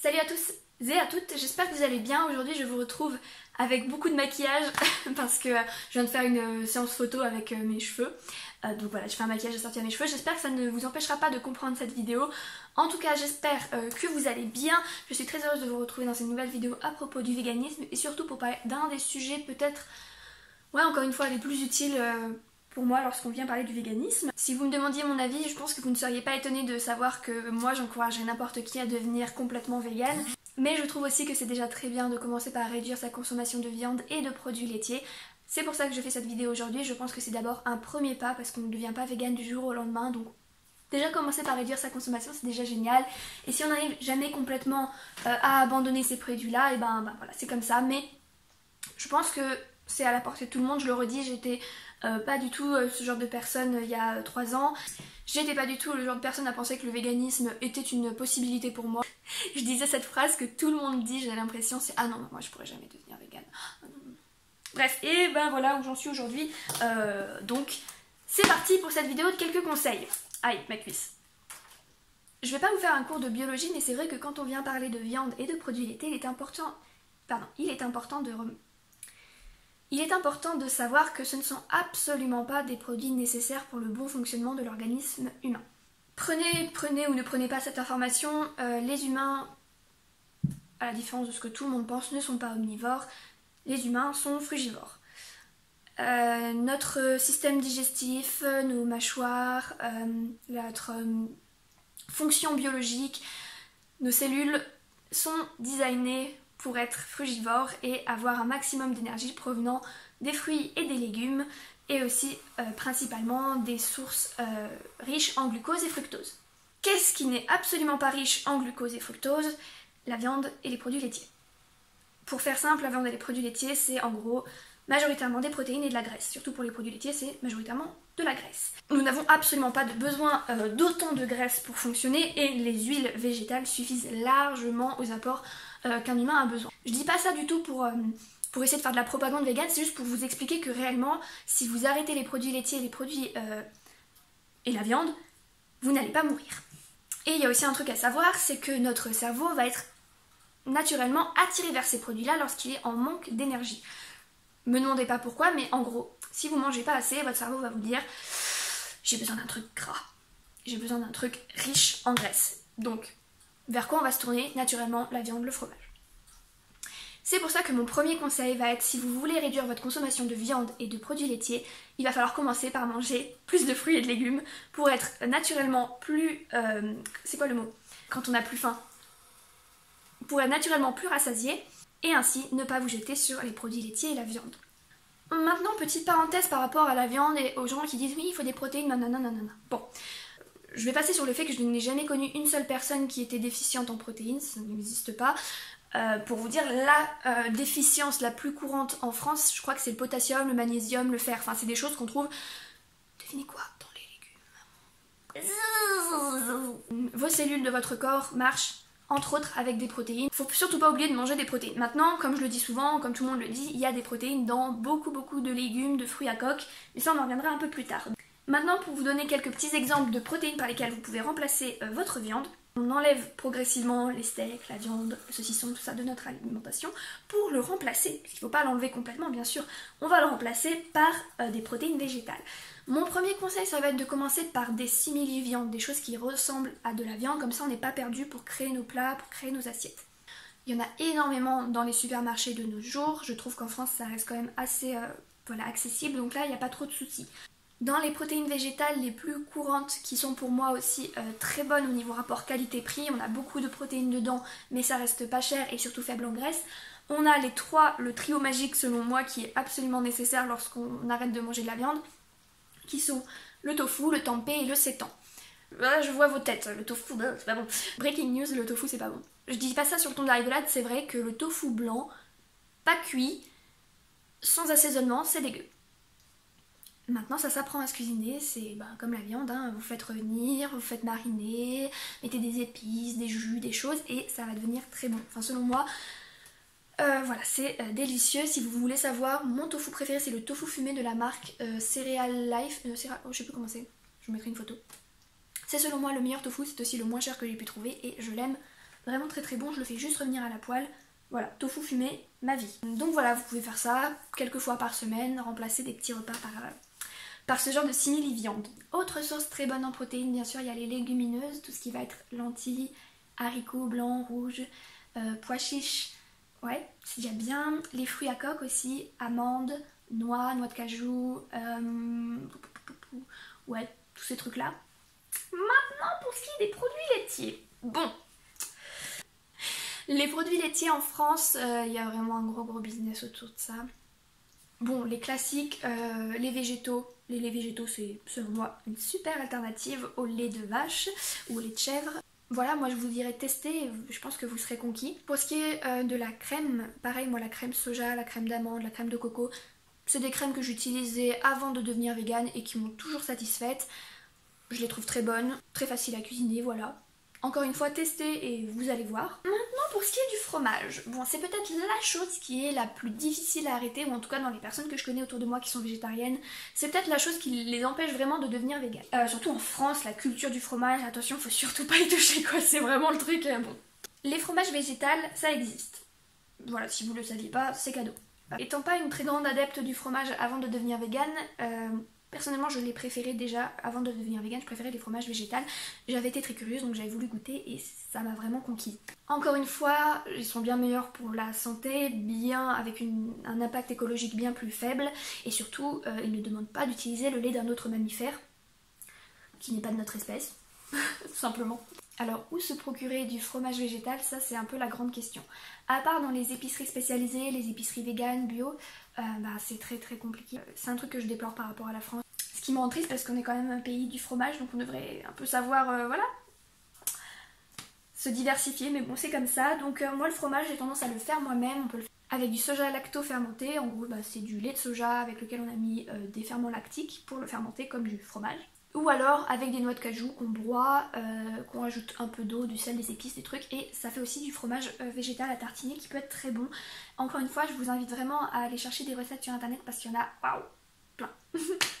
Salut à tous et à toutes, j'espère que vous allez bien. Aujourd'hui je vous retrouve avec beaucoup de maquillage parce que je viens de faire une séance photo avec mes cheveux. Donc voilà, je fais un maquillage assorti à mes cheveux. J'espère que ça ne vous empêchera pas de comprendre cette vidéo. En tout cas j'espère que vous allez bien. Je suis très heureuse de vous retrouver dans cette nouvelle vidéo à propos du véganisme et surtout pour parler d'un des sujets peut-être, ouais, encore une fois les plus utiles pour moi lorsqu'on vient parler du véganisme. Si vous me demandiez mon avis, je pense que vous ne seriez pas étonné de savoir que moi j'encouragerais n'importe qui à devenir complètement végane. Mais je trouve aussi que c'est déjà très bien de commencer par réduire sa consommation de viande et de produits laitiers. C'est pour ça que je fais cette vidéo aujourd'hui. Je pense que c'est d'abord un premier pas parce qu'on ne devient pas végane du jour au lendemain. Donc déjà commencer par réduire sa consommation, c'est déjà génial. Et si on n'arrive jamais complètement à abandonner ces produits-là, et ben voilà, c'est comme ça. Mais je pense que c'est à la portée de tout le monde. Je le redis, j'étais pas du tout ce genre de personne il y a 3 ans. J'étais pas du tout le genre de personne à penser que le véganisme était une possibilité pour moi. Je disais cette phrase que tout le monde dit, j'ai l'impression, c'est « Ah non, moi je pourrais jamais devenir végane. Ah, non. » Bref, et ben voilà où j'en suis aujourd'hui. Donc, c'est parti pour cette vidéo de quelques conseils. Aïe, ma cuisse. Je vais pas vous faire un cours de biologie, mais c'est vrai que quand on vient parler de viande et de produits laitiers, il est important de savoir que ce ne sont absolument pas des produits nécessaires pour le bon fonctionnement de l'organisme humain. Prenez ou ne prenez pas cette information, les humains, à la différence de ce que tout le monde pense, ne sont pas omnivores, les humains sont frugivores. Notre système digestif, nos mâchoires, notre fonction biologique, nos cellules sont designées pour être frugivores et avoir un maximum d'énergie provenant des fruits et des légumes et aussi principalement des sources riches en glucose et fructose. Qu'est-ce qui n'est absolument pas riche en glucose et fructose? La viande et les produits laitiers. Pour faire simple, la viande et les produits laitiers, c'est en gros majoritairement des protéines et de la graisse. Surtout pour les produits laitiers, c'est majoritairement de la graisse. Nous n'avons absolument pas besoin d'autant de graisse pour fonctionner et les huiles végétales suffisent largement aux apports qu'un humain a besoin. Je dis pas ça du tout pour essayer de faire de la propagande végane, c'est juste pour vous expliquer que réellement, si vous arrêtez les produits laitiers, les produits et la viande, vous n'allez pas mourir. Et il y a aussi un truc à savoir, c'est que notre cerveau va être naturellement attiré vers ces produits-là lorsqu'il est en manque d'énergie. Me demandez pas pourquoi, mais en gros, si vous mangez pas assez, votre cerveau va vous dire « j'ai besoin d'un truc gras, j'ai besoin d'un truc riche en graisse ». Donc, vers quoi on va se tourner? Naturellement, la viande, le fromage. C'est pour ça que mon premier conseil va être, si vous voulez réduire votre consommation de viande et de produits laitiers, il va falloir commencer par manger plus de fruits et de légumes pour être naturellement plus... c'est quoi le mot? Quand on n'a plus faim. Pour être naturellement plus rassasié et ainsi ne pas vous jeter sur les produits laitiers et la viande. Maintenant, petite parenthèse par rapport à la viande et aux gens qui disent oui, il faut des protéines, nanana. Bon. Je vais passer sur le fait que je n'ai jamais connu une seule personne qui était déficiente en protéines, ça n'existe pas. Pour vous dire, la déficience la plus courante en France, je crois que c'est le potassium, le magnésium, le fer. Enfin, c'est des choses qu'on trouve, devinez quoi, dans les légumes. Vos cellules de votre corps marchent, entre autres, avec des protéines. Faut surtout pas oublier de manger des protéines. Maintenant, comme je le dis souvent, comme tout le monde le dit, il y a des protéines dans beaucoup de légumes, de fruits à coque, mais ça on en reviendra un peu plus tard. Maintenant, pour vous donner quelques petits exemples de protéines par lesquelles vous pouvez remplacer votre viande, on enlève progressivement les steaks, la viande, le saucisson, tout ça de notre alimentation pour le remplacer. Il ne faut pas l'enlever complètement, bien sûr. On va le remplacer par des protéines végétales. Mon premier conseil, ça va être de commencer par des simili-viandes, des choses qui ressemblent à de la viande, comme ça on n'est pas perdu pour créer nos plats, pour créer nos assiettes. Il y en a énormément dans les supermarchés de nos jours. Je trouve qu'en France, ça reste quand même assez accessible, donc là, il n'y a pas trop de soucis. Dans les protéines végétales les plus courantes, qui sont pour moi aussi très bonnes au niveau rapport qualité-prix, on a beaucoup de protéines dedans, mais ça reste pas cher et surtout faible en graisse. On a le trio magique selon moi, qui est absolument nécessaire lorsqu'on arrête de manger de la viande, qui sont le tofu, le tempeh et le seitan. Là, je vois vos têtes, le tofu, c'est pas bon. Breaking news, le tofu c'est pas bon. Je dis pas ça sur le ton de la rigolade, c'est vrai que le tofu blanc, pas cuit, sans assaisonnement, c'est dégueu. Maintenant ça s'apprend à se cuisiner, c'est comme la viande, hein. Vous faites revenir, vous faites mariner, mettez des épices, des jus, des choses et ça va devenir très bon. Enfin selon moi, voilà, c'est délicieux. Si vous voulez savoir, mon tofu préféré c'est le tofu fumé de la marque Cereal Life, je sais plus comment c'est, je vous mettrai une photo. C'est selon moi le meilleur tofu, c'est aussi le moins cher que j'ai pu trouver et je l'aime vraiment très très bon, je le fais juste revenir à la poêle. Voilà, tofu fumé, ma vie. Donc voilà, vous pouvez faire ça quelques fois par semaine, remplacer des petits repas par ce genre de simili-viande. Autre source très bonne en protéines, bien sûr, il y a les légumineuses, tout ce qui va être lentilles, haricots blancs, rouges, pois chiches, ouais, c'est déjà bien. Les fruits à coque aussi, amandes, noix de cajou, ouais, tous ces trucs-là. Maintenant, pour ce qui est des produits laitiers. Bon, les produits laitiers en France, il y a vraiment un gros business autour de ça. Bon, les classiques, les végétaux. Les laits végétaux, c'est selon moi une super alternative au lait de vache ou au lait de chèvre. Voilà, moi je vous dirais tester, je pense que vous serez conquis. Pour ce qui est de la crème, pareil, moi la crème soja, la crème d'amande, la crème de coco, c'est des crèmes que j'utilisais avant de devenir végane et qui m'ont toujours satisfaite. Je les trouve très bonnes, très faciles à cuisiner, voilà. Encore une fois, testez et vous allez voir. Maintenant, pour ce qui est du fromage, bon, c'est peut-être la chose qui est la plus difficile à arrêter, ou en tout cas dans les personnes que je connais autour de moi qui sont végétariennes, c'est peut-être la chose qui les empêche vraiment de devenir véganes. Surtout en France, la culture du fromage, attention, faut surtout pas y toucher quoi, c'est vraiment le truc, bon. Les fromages végétales, ça existe. Voilà, si vous le saviez pas, c'est cadeau. Étant pas une très grande adepte du fromage avant de devenir végane, personnellement, je les préférais déjà avant de devenir végane, je préférais les fromages végétales. J'avais été très curieuse donc j'avais voulu goûter et ça m'a vraiment conquise. Encore une fois, ils sont bien meilleurs pour la santé, bien avec un impact écologique bien plus faible et surtout, ils ne demandent pas d'utiliser le lait d'un autre mammifère qui n'est pas de notre espèce, tout simplement. Alors, où se procurer du fromage végétal, ça c'est un peu la grande question. À part dans les épiceries spécialisées, les épiceries véganes, bio, c'est très compliqué. C'est un truc que je déplore par rapport à la France. Ce qui me rend triste parce qu'on est quand même un pays du fromage, donc on devrait un peu savoir, voilà, se diversifier, mais bon c'est comme ça. Donc moi le fromage j'ai tendance à le faire moi-même, on peut le faire avec du soja lacto fermenté. En gros c'est du lait de soja avec lequel on a mis des ferments lactiques pour le fermenter comme du fromage. Ou alors avec des noix de cajou qu'on broie, qu'on rajoute un peu d'eau, du sel, des épices, des trucs, et ça fait aussi du fromage végétal à tartiner qui peut être très bon. Encore une fois, je vous invite vraiment à aller chercher des recettes sur internet parce qu'il y en a, waouh, plein.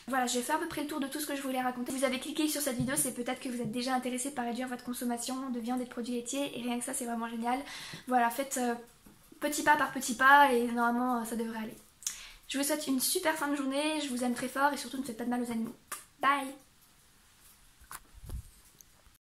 Voilà, j'ai fait à peu près le tour de tout ce que je voulais raconter. Si vous avez cliqué sur cette vidéo, c'est peut-être que vous êtes déjà intéressé par réduire votre consommation de viande et de produits laitiers, et rien que ça c'est vraiment génial. Voilà, faites petit pas par petit pas et normalement ça devrait aller. Je vous souhaite une super fin de journée, je vous aime très fort et surtout ne faites pas de mal aux animaux. Bye!